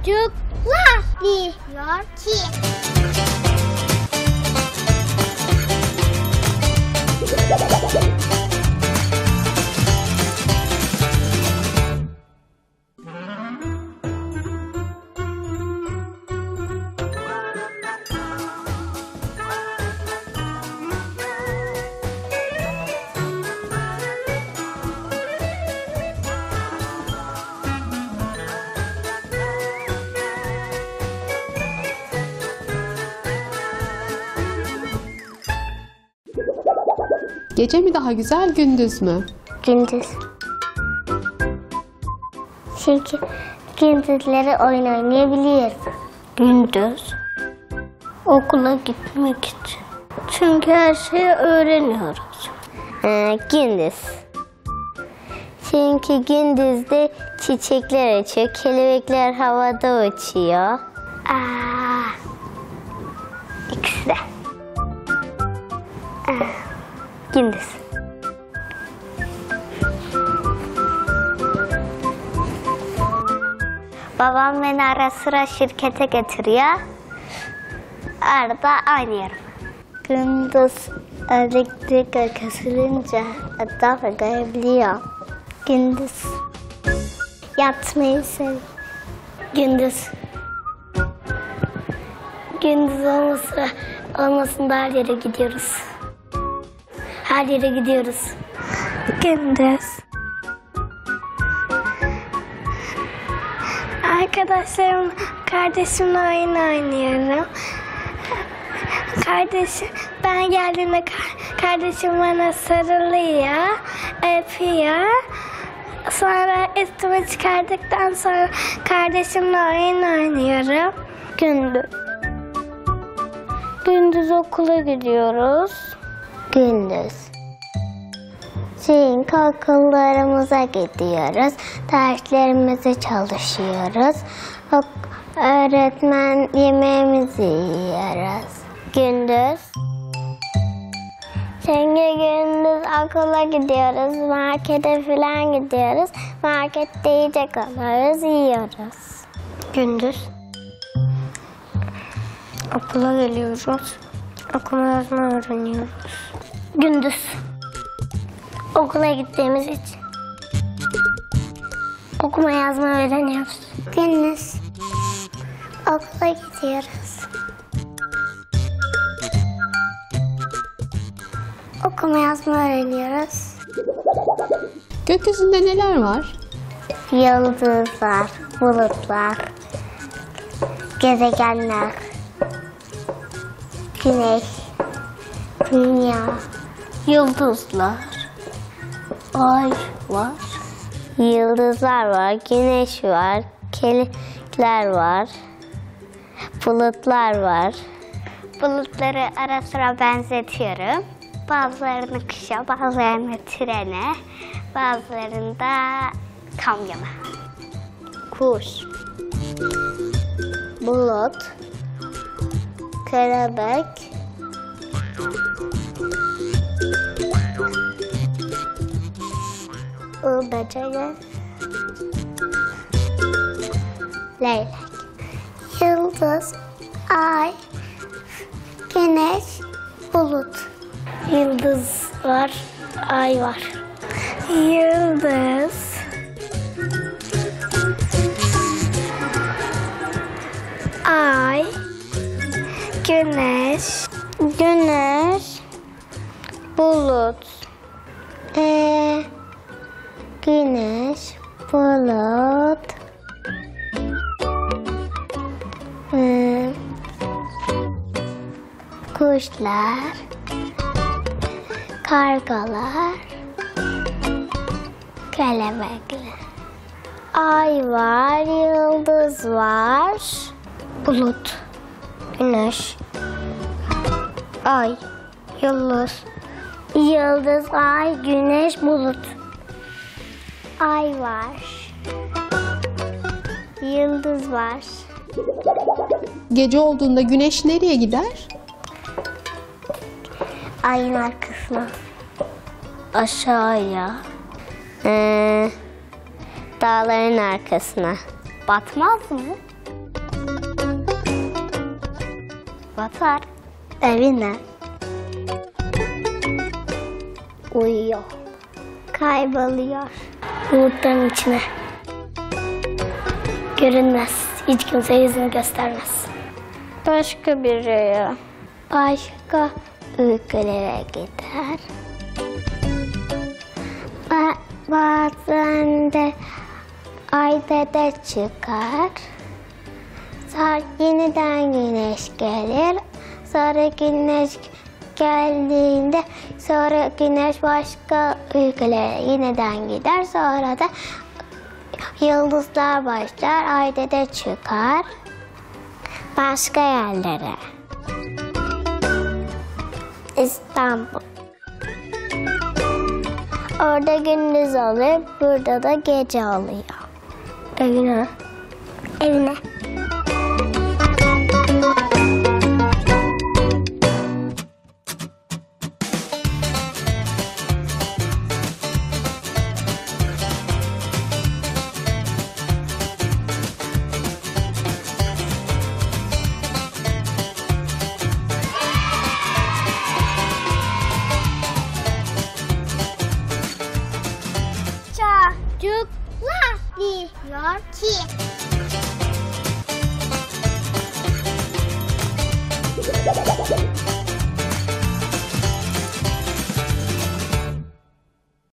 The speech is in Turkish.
Çocuklar diyor ki. Gece mi daha güzel, gündüz mü? Gündüz. Çünkü gündüzleri oyun oynayabiliyoruz. Gündüz. Okula gitmek için. Çünkü her şeyi öğreniyoruz. Gündüz. Çünkü gündüzde çiçekler açıyor, kelebekler havada uçuyor. İkisi de. Gündüz. Babam beni ara sıra şirkete getiriyor. Arada oynuyorum. Gündüz elektrik kesilunca etrafa görebiliyor. Gündüz. Yatmayı seviyorum. Gündüz. Gündüz olmasında her yere gidiyoruz. Her yere gidiyoruz. Gündüz. Kardeşimle oyun oynuyorum. Ben geldiğimde kardeşim bana sarılıyor, öpüyor. Sonra üstümü çıkardıktan sonra kardeşimle oyun oynuyorum. Gündüz. Gündüz okula gidiyoruz. Gündüz. Çünkü okullarımıza gidiyoruz. Derslerimizi çalışıyoruz. Öğretmen yemeğimizi yiyoruz. Gündüz. Çünkü gündüz okula gidiyoruz. Markete falan gidiyoruz. Markette yiyecek alıyoruz, yiyoruz. Gündüz. Okula geliyoruz. Okuma yazma öğreniyoruz. Gündüz. Okula gittiğimiz için okuma yazma öğreniyoruz. Gündüz. Okula gidiyoruz. Okuma yazma öğreniyoruz. Gökyüzünde neler var? Yıldızlar, bulutlar, gezegenler, güneş, dünya, yıldızlar, ay var. Yıldızlar var, güneş var, kelebekler var, bulutlar var. Bulutları ara sıra benzetiyorum. Bazılarını kuşa, bazılarını trene, bazılarını da kamyona. Kuş, bulut, kelebek, böceği, leylek, yıldız, ay, güneş, bulut. Yıldız var, ay var. Yıldız, ay, güneş, bulut. Güneş, bulut. Kuşlar, kargalar, kelebekler. Ay var, yıldız var, bulut, güneş, ay, yıldız, ay, güneş, bulut. Ay var, yıldız var. Gece olduğunda güneş nereye gider? Ayın arkasına. Aşağıya. Dağların arkasına. Batmaz mı? yatar. Evine. Uyuyor. Kayboluyor. Bulutların içine. Görünmez. Hiç kimse yüzünü göstermez. Başka bir rüya. Başka ülkelere gider. Bazen de ayda da çıkar. Sonra yeniden güneş gelir. Sonra güneş geldiğinde sonra güneş başka ülkelere yeniden gider. Sonra da yıldızlar başlar. Ayda da çıkar. Başka yerlere. İstanbul. Orada gündüz oluyor, burada da gece oluyor. Evine. Evine. Çocuklar diyor ki